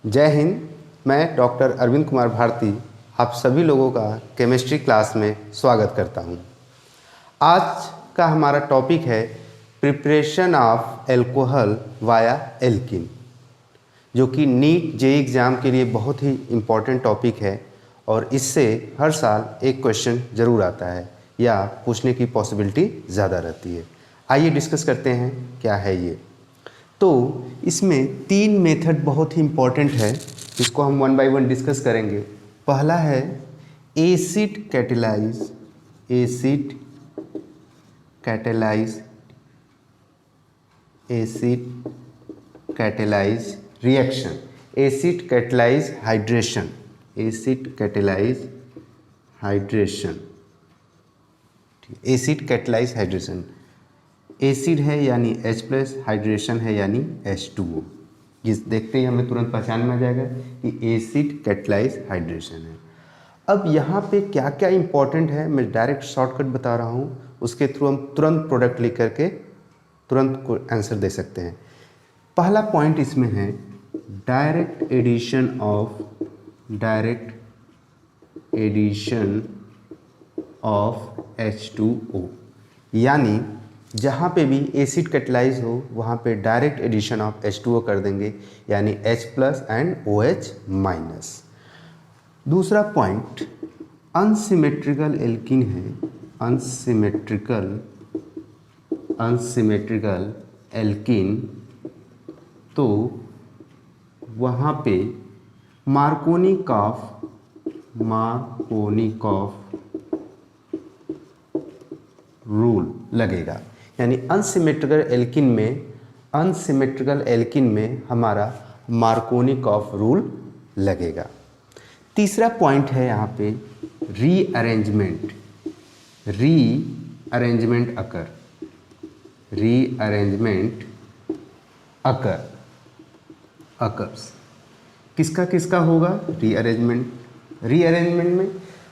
जय हिंद। मैं डॉक्टर अरविंद कुमार भारती आप सभी लोगों का केमिस्ट्री क्लास में स्वागत करता हूं। आज का हमारा टॉपिक है preparation of alcohol via alkene, जो कि नीट जेईई एग्ज़ाम के लिए बहुत ही इम्पॉर्टेंट टॉपिक है और इससे हर साल एक क्वेश्चन ज़रूर आता है या पूछने की पॉसिबिलिटी ज़्यादा रहती है। आइए डिस्कस करते हैं क्या है ये। तो इसमें 3 मेथड बहुत ही इम्पॉर्टेंट है, इसको हम वन बाय वन डिस्कस करेंगे। पहला है acid catalyse reaction, acid catalyse hydration, acid catalyse hydration. Acid है यानी H+, हाइड्रेशन है यानी H2O। जिस देखते ही हमें तुरंत पहचान में आ जाएगा कि एसिड कैटेलाइज हाइड्रेशन है। अब यहाँ पे क्या क्या इंपॉर्टेंट है मैं डायरेक्ट शॉर्टकट बता रहा हूँ, उसके थ्रू हम तुरंत प्रोडक्ट लिख करके तुरंत आंसर दे सकते हैं। पहला पॉइंट इसमें है डायरेक्ट एडिशन ऑफ H2O, यानी जहाँ पे भी एसिड कैटेलाइज हो वहाँ पे डायरेक्ट एडिशन ऑफ H2O कर देंगे, यानी H+ एंड OH-। दूसरा पॉइंट अनसिमेट्रिकल एल्कीन है, अनसिमेट्रिकल एल्कीन, तो वहाँ पे मार्कोनिकॉफ रूल लगेगा, यानी अनसिमेट्रिकल एल्कीन में हमारा मार्कोनिकॉफ रूल लगेगा। तीसरा पॉइंट है यहाँ पे रीअरेंजमेंट अकर्स। किसका होगा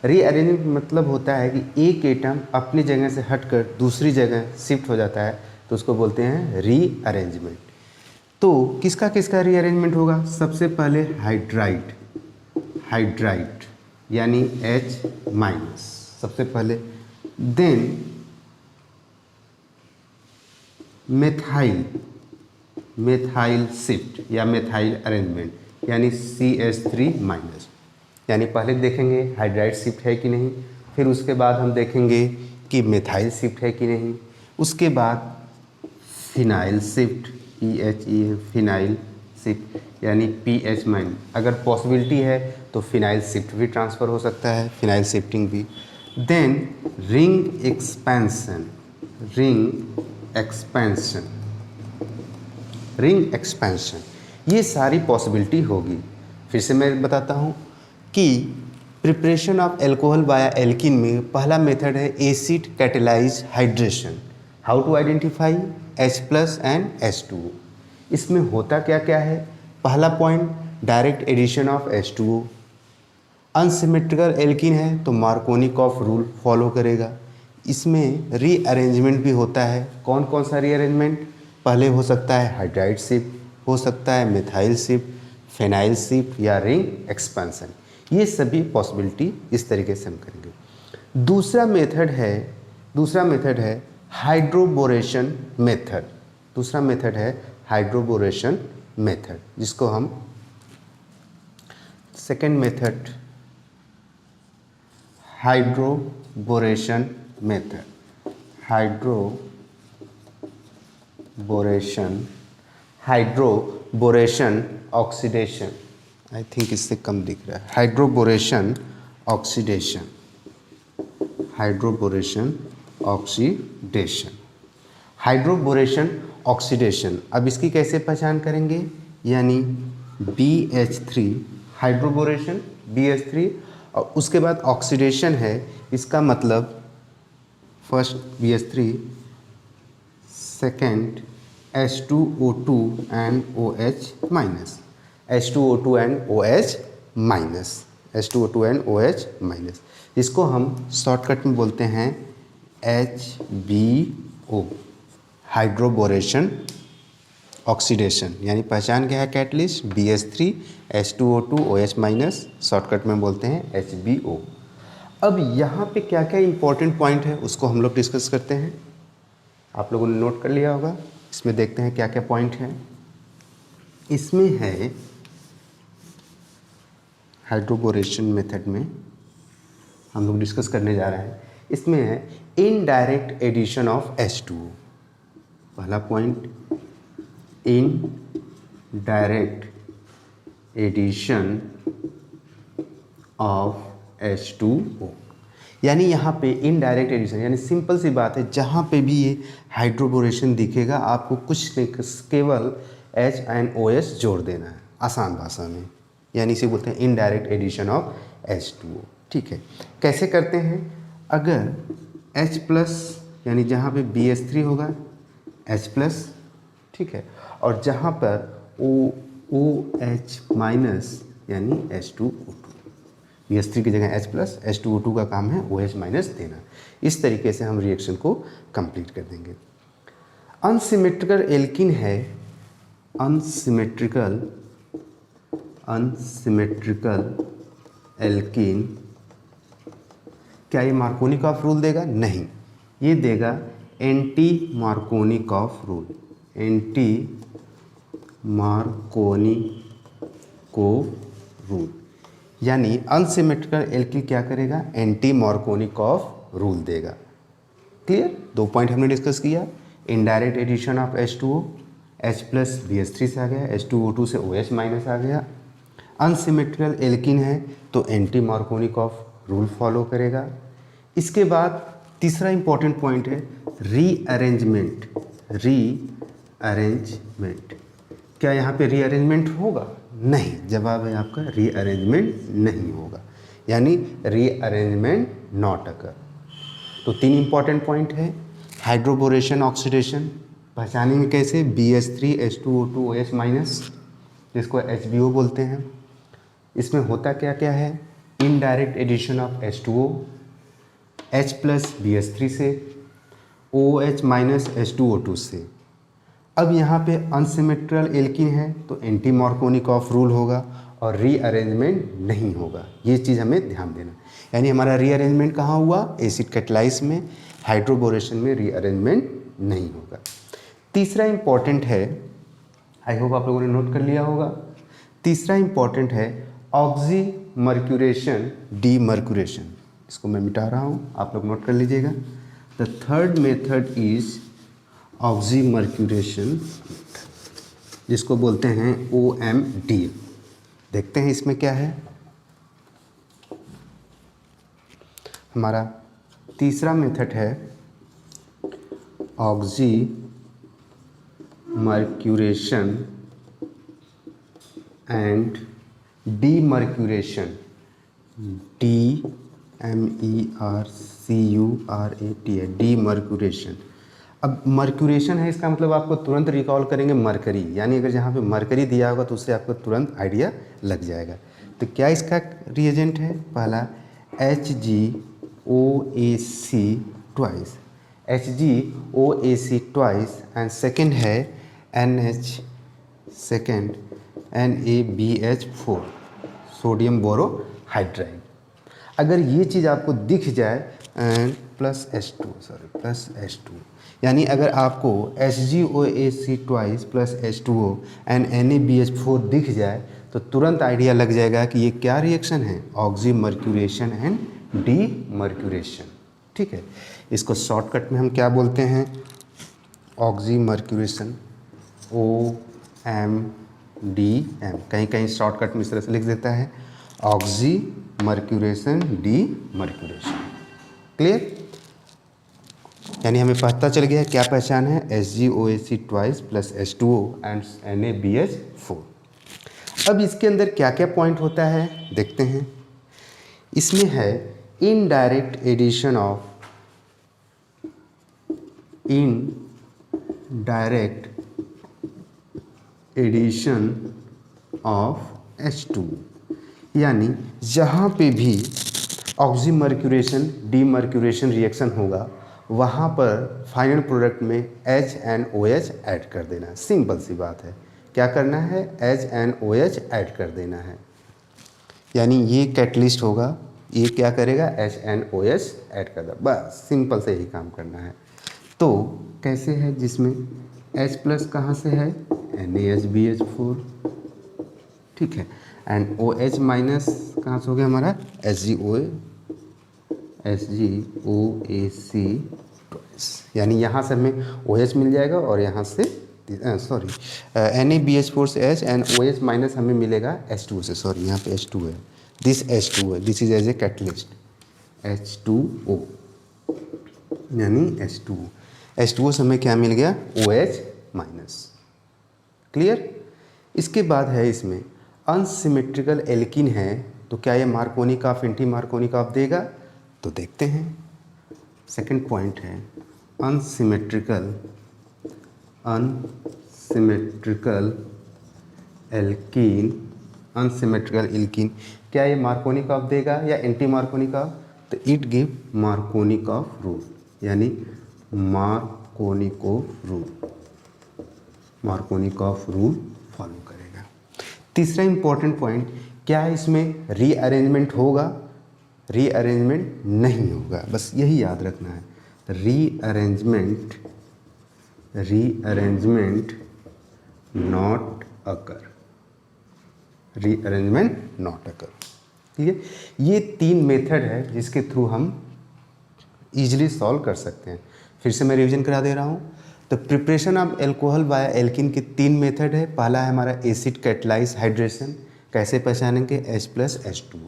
रीअरेंजमेंट मतलब होता है कि एक एटम अपनी जगह से हटकर दूसरी जगह शिफ्ट हो जाता है, तो उसको बोलते हैं रीअरेंजमेंट। तो किसका रीअरेंजमेंट होगा? सबसे पहले हाइड्राइड यानी H-, सबसे पहले, देन मेथाइल शिफ्ट या मेथाइल अरेंजमेंट यानी CH3-, यानी पहले देखेंगे हाइड्राइड शिफ्ट है कि नहीं, फिर उसके बाद हम देखेंगे कि मेथाइल शिफ्ट है कि नहीं, उसके बाद फिनाइल शिफ्ट फिनाइल शिफ्ट यानी PH-, अगर पॉसिबिलिटी है तो फिनाइल शिफ्ट भी ट्रांसफ़र हो सकता है, फिनाइल शिफ्टिंग भी। देन रिंग एक्सपेंशन, ये सारी पॉसिबिलिटी होगी। फिर से मैं बताता हूँ कि preparation of alcohol via alkene में पहला मेथड है acid catalyse hydration. How to identify H+ and H2O। इसमें होता क्या क्या है? पहला point direct addition of H2O। Unsymmetrical alkene है तो मार्कोनिकॉफ रूल फॉलो करेगा। इसमें रीअरेंजमेंट भी होता है। कौन कौन सा रीअरेंजमेंट? पहले हो सकता है हाइड्राइड शिफ्ट, हो सकता है मेथाइल शिफ्ट, फेनाइल शिफ्ट या रिंग एक्सपेंशन। ये सभी पॉसिबिलिटी इस तरीके से हम करेंगे। दूसरा मेथड है हाइड्रोबोरेशन मेथड, जिसको हम second method hydroboration oxidation, I think इससे कम दिख रहा है, हाइड्रोबोरेशन ऑक्सीडेशन। अब इसकी कैसे पहचान करेंगे? यानी BH3 हाइड्रोबोरेशन BH3 और उसके बाद ऑक्सीडेशन है, इसका मतलब first BH3, second H2O2 and OH-, इसको हम शॉर्टकट में बोलते हैं HBO, हाइड्रोबोरेशन ऑक्सीडेशन, यानी पहचान क्या है catalyst BH3 H2O2 OH minus, shortcut में बोलते हैं HBO। अब यहाँ पे क्या क्या इंपॉर्टेंट पॉइंट है उसको हम लोग डिस्कस करते हैं। आप लोगों ने नोट कर लिया होगा, इसमें देखते हैं क्या क्या पॉइंट हैं। इसमें है हाइड्रोबोरेशन मेथड में हम लोग डिस्कस करने जा रहे हैं, इसमें है इनडायरेक्ट एडिशन ऑफ H2O। पहला point, indirect addition of H2O, यानी यहाँ पे इनडायरेक्ट एडिशन, यानी सिंपल सी बात है, जहाँ पे भी ये हाइड्रोबोरेशन दिखेगा आपको कुछ नहीं, केवल H एंड OH जोड़ देना है, आसान भाषा में, यानी इसे बोलते हैं इनडायरेक्ट एडिशन ऑफ H2O। ठीक है, कैसे करते हैं? अगर H प्लस, यानी जहाँ पे BH3 होगा H प्लस, ठीक है, और जहाँ पर OH माइनस यानी H2O2, BH3 की जगह H प्लस, H2O2 का काम है OH माइनस देना। इस तरीके से हम रिएक्शन को कंप्लीट कर देंगे। अनसिमेट्रिकल एल्कीन है, अनसिमेट्रिकल एल्कीन, क्या ये मार्कोनिकॉफ रूल देगा? नहीं, ये देगा anti Markovnikov rule, anti Markovnikov rule, यानी अनसिमेट्रिकल एल्कीन क्या करेगा? एंटी मार्कोनिकॉफ रूल देगा। क्लियर? दो पॉइंट हमने डिस्कस किया, indirect addition of H2O, H plus BH3 से आ गया, H2O2 से OH माइनस आ गया। अनसिमेट्रिकल एल्कीन है तो एंटी मार्कोनिकॉफ रूल फॉलो करेगा। इसके बाद तीसरा इंपॉर्टेंट पॉइंट है रीअरेंजमेंट। रीअरेंजमेंट, क्या यहाँ पे रीअरेंजमेंट होगा? नहीं, जवाब है आपका रीअरेंजमेंट नहीं होगा, यानी रीअरेंजमेंट नॉट अकर। तो तीन इंपॉर्टेंट पॉइंट है। हाइड्रोबोरेशन ऑक्सीडेशन पहचानेंगे कैसे? BH3 H2O2 OH माइनस, जिसको HBO बोलते हैं। इसमें होता क्या क्या है? Indirect addition of H2O, H plus BH3 से, OH माइनस H2O2 से। अब यहाँ पे अनसिमेट्रिकल एल्कीन है तो एंटी मार्कोनिकॉफ रूल होगा और रीअरेंजमेंट नहीं होगा। ये चीज़ हमें ध्यान देना, यानी हमारा रीअरेंजमेंट कहाँ हुआ? एसिड कैटालाइज में। हाइड्रोबोरेशन में रीअरेंजमेंट नहीं होगा। तीसरा इंपॉर्टेंट है, आई होप आप लोगों ने नोट कर लिया होगा, तीसरा इंपॉर्टेंट है ऑक्सीमर्क्यूरेशन डीमर्क्यूरेशन। इसको मैं मिटा रहा हूँ, आप लोग नोट कर लीजिएगा। The third method is oxymercuration, जिसको बोलते हैं OMD। देखते हैं इसमें क्या है। हमारा तीसरा मेथड है oxymercuration and demercuration, DMERCURAT, demercuration. अब मर्क्यूरेशन है, इसका मतलब आपको तुरंत रिकॉल करेंगे मरकरी, यानी अगर जहाँ पे मरकरी दिया होगा तो उससे आपको तुरंत आइडिया लग जाएगा। तो क्या इसका रिएजेंट है? पहला HgOAc twice, HgOAc twice, and second है NaBH4 सोडियम बोरोहाइड्राइड। अगर ये चीज़ आपको दिख जाए प्लस H2, यानी अगर आपको HgOAc twice plus H2O and NaBH4 दिख जाए तो तुरंत आइडिया लग जाएगा कि ये क्या रिएक्शन है? Oxymercuration and demercuration. ठीक है, इसको शॉर्टकट में हम क्या बोलते हैं? Oxymercuration, OMDM। कहीं कहीं शॉर्टकट में इस तरह से लिख देता है ऑक्सीमर्क्यूरेशन डीमर्क्यूरेशन। क्लियर? यानी हमें पता चल गया क्या पहचान है? HgOAc twice plus H2O and NaBH4। अब इसके अंदर क्या क्या पॉइंट होता है देखते हैं। इसमें है इनडायरेक्ट एडिशन ऑफ H2, यानी जहाँ पे भी ऑक्सीमर्क्यूरेशन डीमर्क्यूरेशन रिएक्शन होगा वहाँ पर फाइनल प्रोडक्ट में HNOH ऐड कर देना है। सिंपल सी बात है, क्या करना है, HNOH ऐड कर देना है। यानी ये कैटलिस्ट होगा, ये क्या करेगा, HNOH ऐड कर देगा, बस सिंपल से यही काम करना है। तो कैसे है, जिसमें H प्लस कहाँ से है, NaHBH4, ठीक है, एंड OH माइनस कहाँ से हो गया हमारा, HgOAC, यानी यहाँ से हमें OH मिल जाएगा और यहाँ से सॉरी NaBH4 से H एंड OH माइनस हमें मिलेगा H2 से, सॉरी यहाँ पे H2 है, दिस H2 है, this is as a catalyst H2O, यानी H2O से हमें क्या मिल गया, OH माइनस। क्लियर। इसके बाद है इसमें अनसिमेट्रिकल एल्किन है, तो क्या ये मार्कोनिक ऑफ एंटी मार्कोनिक ऑफ देगा, तो देखते हैं। सेकंड पॉइंट है अनसिमेट्रिकल एल्कीन, क्या ये मार्कोनिक ऑफ देगा या एंटी मार्कोनिक ऑफ, तो इट गिव मार्कोनिक ऑफ रूल, यानी मार्कोनिक ऑफ रूल फॉलो करेगा। तीसरा इंपॉर्टेंट पॉइंट, क्या इसमें रीअरेंजमेंट होगा, रीअरेंजमेंट नहीं होगा, बस यही याद रखना है, रीअरेंजमेंट नॉट अकर, ठीक है। ये 3 मेथड है जिसके थ्रू हम इजीली सॉल्व कर सकते हैं। फिर से मैं रिवीजन करा दे रहा हूँ। तो preparation of alcohol by alkene के 3 मेथड है। पहला है हमारा एसिड कैटलाइज हाइड्रेशन, कैसे पहचानेंगे, H प्लस H2O।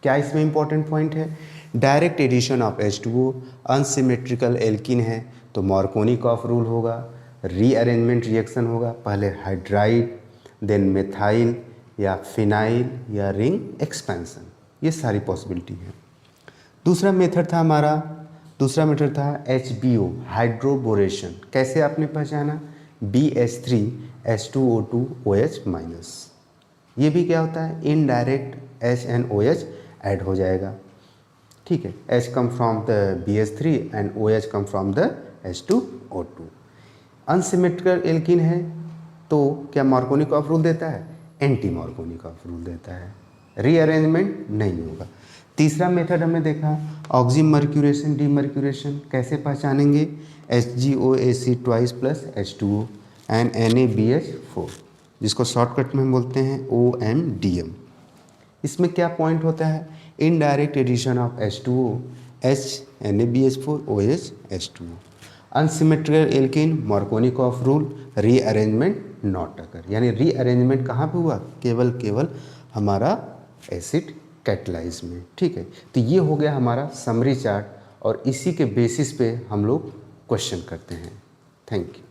क्या इसमें इंपॉर्टेंट पॉइंट है, direct addition of H2O, unsymmetrical alkene है तो मार्कोनिक ऑफ रूल होगा, रीअरेंजमेंट रिएक्शन होगा, पहले हाइड्राइड देन मेथाइल या फिनाइल या रिंग एक्सपेंशन, ये सारी पॉसिबिलिटी है। दूसरा मेथड था HBO हाइड्रोबोरेशन, कैसे आपने पहचाना, BH3H2O2OH माइनस, ये भी क्या होता है, इनडायरेक्ट HNOH ऐड हो जाएगा, ठीक है, H come from the BH3 and OH come from the H2O2। Unsymmetrical alkene है तो क्या मार्कोनिक ऑफ रूल देता है, एंटी मार्कोनिक ऑफ रूल देता है, रीअरेंजमेंट नहीं होगा। तीसरा मेथड हमने देखा ऑक्सीमर्क्यूरेशन डीमर्क्यूरेशन, कैसे पहचानेंगे, HgOAC twice plus H2O and NaBH4, जिसको शॉर्टकट में हम बोलते हैं OMDM। इसमें क्या पॉइंट होता है, indirect addition of H2O, H NaBH4 OH H2O। Unsymmetrical alkene, Markovnikov rule, rearrangement not occur, यानी रीअरेंजमेंट कहाँ पे हुआ, केवल हमारा एसिड कैटलाइज में, ठीक है। तो ये हो गया हमारा समरी चार्ट और इसी के बेसिस पे हम लोग क्वेश्चन करते हैं। Thank you.